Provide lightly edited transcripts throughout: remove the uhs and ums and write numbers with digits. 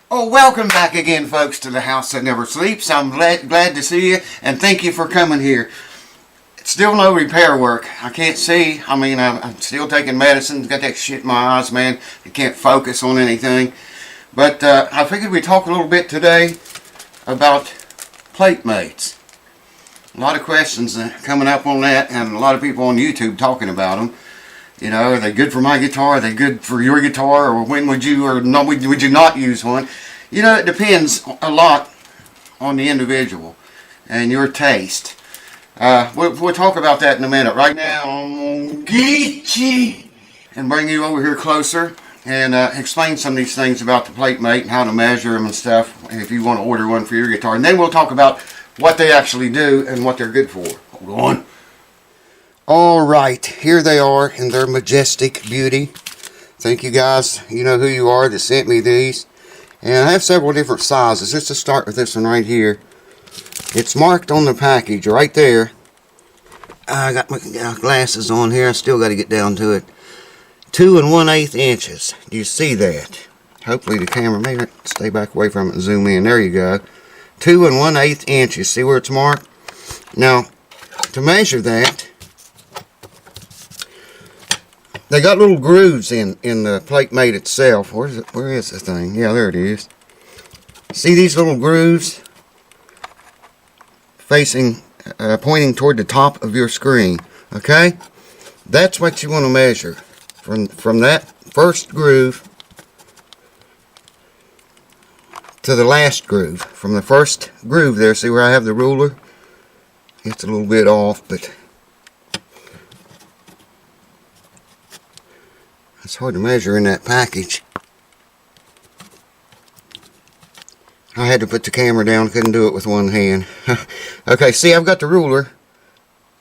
Oh, welcome back again, folks, to the house that never sleeps. I'm glad to see you, and thank you for coming here. It's still no repair work. I can't see. I mean, I'm still taking medicine. Got that shit in my eyes, man. I can't focus on anything. But I figured we'd talk a little bit today about Platemates. A lot of questions coming up on that, and a lot of people on YouTube talking about them. You know, are they good for my guitar? Are they good for your guitar? Or when would you or no, would you not use one? You know, it depends a lot on the individual and your taste. We'll talk about that in a minute. Right now, I'm get you and bring you over here closer and explain some of these things about the Platemate and how to measure them and stuff. And if you want to order one for your guitar, and then we'll talk about what they actually do and what they're good for. Hold on. Alright, here they are in their majestic beauty. Thank you guys, you know who you are, that sent me these. And I have several different sizes. Just to start with this one right here. It's marked on the package right there. I got my glasses on here, I still got to get down to it. 2 1/8 inches. Do you see that? Hopefully the camera may stay back away from it and zoom in. There you go. 2 1/8 inches. See where it's marked? Now, to measure that, they got little grooves in the Platemate itself. Where is the thing? Yeah, there it is. See these little grooves facing, pointing toward the top of your screen. Okay, that's what you want to measure from that first groove to the last groove. From the first groove there, see where I have the ruler? It's a little bit off, but it's hard to measure in that package. I had to put the camera down, couldn't do it with one hand. Okay, see, I've got the ruler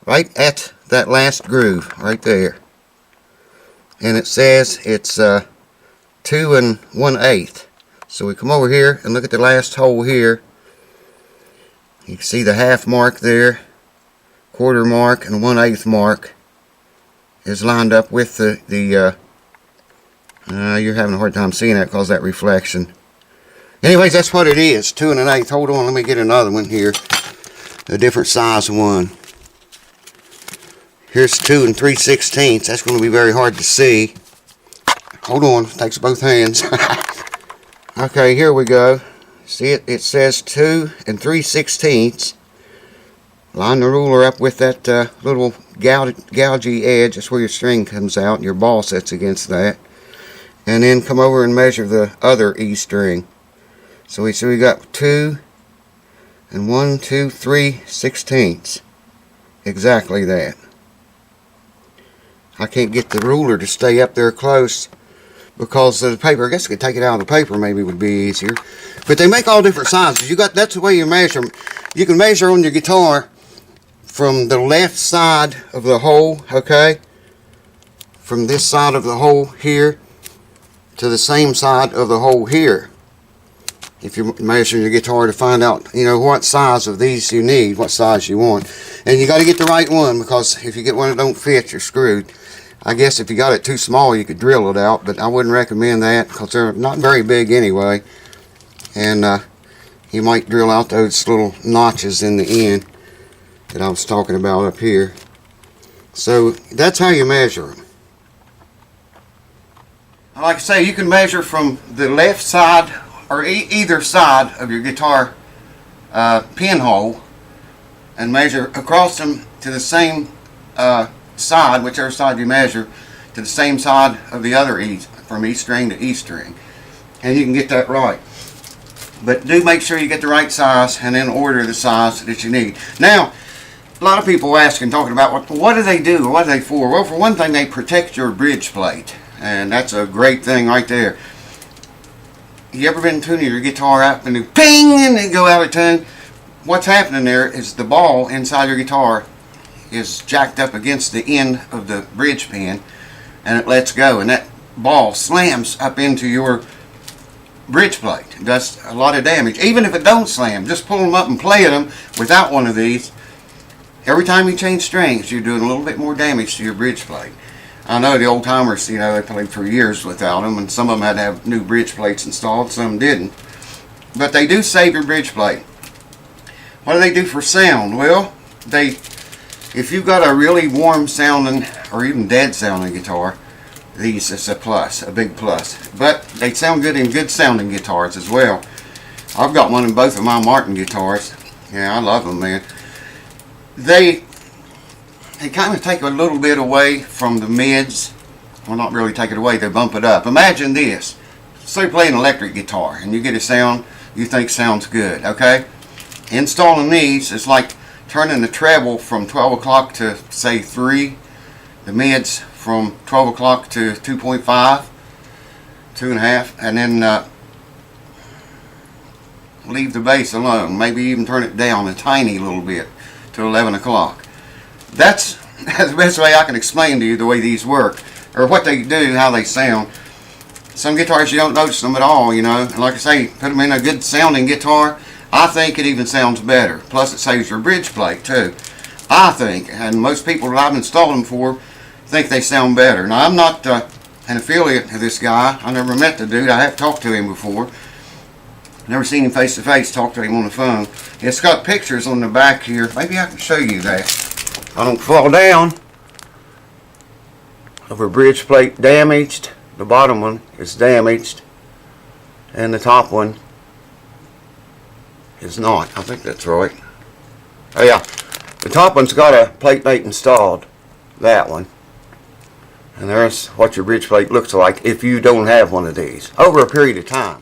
right at that last groove, right there. And it says it's 2 1/8. So we come over here and look at the last hole here. You can see the half mark there, quarter mark, and 1/8 mark is lined up with you're having a hard time seeing that because of that reflection. Anyways, that's what it is. 2 1/8. Hold on, let me get another one here. A different size one. Here's 2 3/16. That's going to be very hard to see. Hold on, takes both hands. Okay, here we go. See it? It says 2 3/16. Line the ruler up with that little gougy edge. That's where your string comes out and your ball sets against that. And then come over and measure the other E string. So we see we got 2 1 2 3/16. Exactly that. I can't get the ruler to stay up there close because of the paper. I guess I could take it out of the paper, maybe would be easier. But they make all different sizes. That's the way you measure them. You can measure on your guitar from the left side of the hole, okay? From this side of the hole here to the same side of the hole here. If you're measuring your guitar to find out, you know, what size of these you need, what size you want. And you got to get the right one, because if you get one that don't fit, you're screwed. I guess if you got it too small, you could drill it out, but I wouldn't recommend that because they're not very big anyway. And you might drill out those little notches in the end that I was talking about up here. So that's how you measure them. Like I say, you can measure from the left side or either side of your guitar pinhole and measure across them to the same side, whichever side you measure, to the same side of the other E, from E string to E string. And you can get that right. But do make sure you get the right size and then order the size that you need. Now, a lot of people asking, talking about what do they do, what are they for? Well, for one thing, they protect your bridge plate. And that's a great thing right there. You ever been tuning your guitar up and then ping and they go out of tune? What's happening there is the ball inside your guitar is jacked up against the end of the bridge pin and it lets go, and that ball slams up into your bridge plate. It does a lot of damage. Even if it don't slam, just pull them up and play them without one of these. Every time you change strings, you're doing a little bit more damage to your bridge plate. I know the old timers, you know, they played for years without them, and some of them had to have new bridge plates installed, some didn't. but they do save your bridge plate. What do they do for sound? Well, if you've got a really warm sounding or even dead sounding guitar, these is a plus, a big plus. But they sound good in good sounding guitars as well. I've got one in both of my Martin guitars. Yeah, I love them, man. They kind of take a little bit away from the mids. Well, not really take it away, they bump it up. Imagine this. Say you play an electric guitar and you get a sound you think sounds good, okay? Installing these is like turning the treble from 12 o'clock to, say, 3. The mids from 12 o'clock to 2.5, 2.5, and then leave the bass alone. Maybe even turn it down a tiny little bit to 11 o'clock. That's the best way I can explain to you the way these work, or what they do, how they sound. Some guitars you don't notice them at all, you know. And like I say, put them in a good sounding guitar, I think it even sounds better. Plus it saves your bridge plate too, I think. And most people that I've installed them for think they sound better. Now, I'm not an affiliate of this guy. I never met the dude. I have talked to him before. Never seen him face to face, talked to him on the phone. It's got pictures on the back here. Maybe I can show you that. I don't fall down. Of a bridge plate damaged. The bottom one is damaged. And the top one is not. I think that's right. Oh yeah. The top one's got a Platemate installed. That one. And there's what your bridge plate looks like if you don't have one of these. Over a period of time.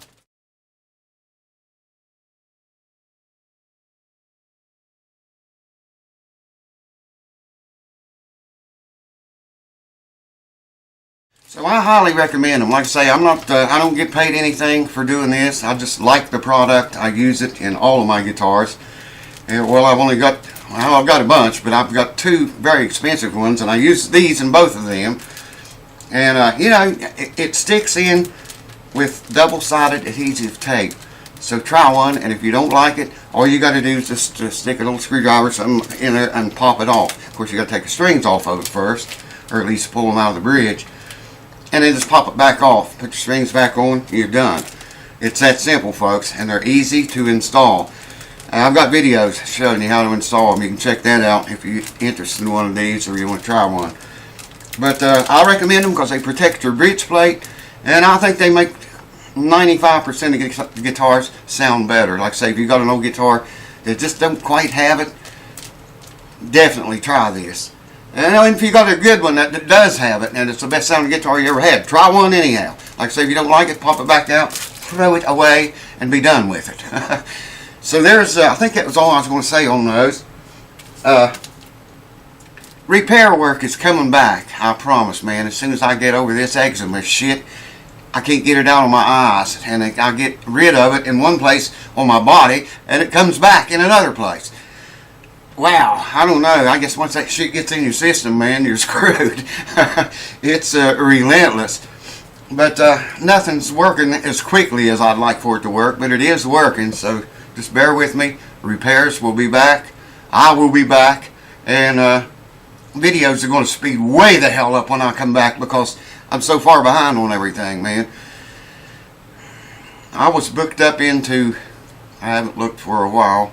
So I highly recommend them. Like I say, I don't get paid anything for doing this. I just like the product. I use it in all of my guitars. And, well, I've got a bunch, but I've got 2 very expensive ones, and I use these in both of them. And you know, it sticks in with double-sided adhesive tape. So try one, and if you don't like it, all you got to do is just stick a little screwdriver or something in there and pop it off. Of course, you got to take the strings off of it first, or at least pull them out of the bridge. And then just pop it back off. Put your strings back on, you're done. It's that simple, folks, and they're easy to install. I've got videos showing you how to install them. You can check that out if you're interested in one of these or you want to try one. But I recommend them because they protect your bridge plate, and I think they make 95% of guitars sound better. Like I say, if you got an old guitar that just don't quite have it, definitely try this. And if you got a good one that does have it, and it's the best sounding guitar you ever had, try one anyhow. Like I say, if you don't like it, pop it back out, throw it away, and be done with it. So there's, I think that was all I was going to say on those. Repair work is coming back, I promise, man. As soon as I get over this eczema shit, I can't get it out of my eyes, and I get rid of it in one place on my body, and it comes back in another place. Wow, I don't know. I guess once that shit gets in your system, man, you're screwed. It's relentless. But nothing's working as quickly as I'd like for it to work, but it is working, so just bear with me. Repairs will be back. I will be back. And videos are going to speed way the hell up when I come back because I'm so far behind on everything, man. I was booked up into, I haven't looked for a while.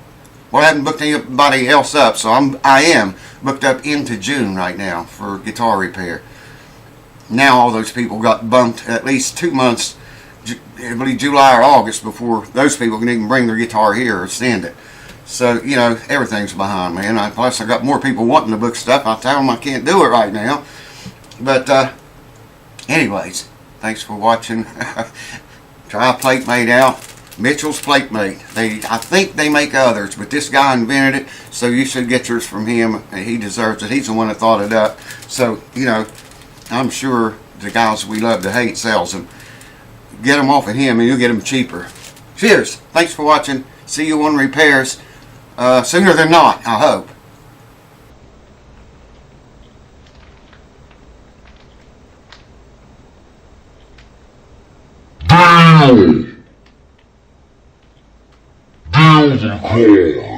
Well, I haven't booked anybody else up, so I am booked up into June right now for guitar repair. Now all those people got bumped at least 2 months, I believe July or August, before those people can even bring their guitar here or send it. So, you know, everything's behind, man. Plus, I got more people wanting to book stuff. I tell them I can't do it right now. But, anyways, thanks for watching. Try Platemate out. Mitchell's Platemate. I think they make others, but this guy invented it, so you should get yours from him. He deserves it. He's the one that thought it up. So, you know, I'm sure the guys we love to hate sells them. Get them off of him and you'll get them cheaper. Cheers. Thanks for watching. See you on repairs sooner than not, I hope. Down the hall.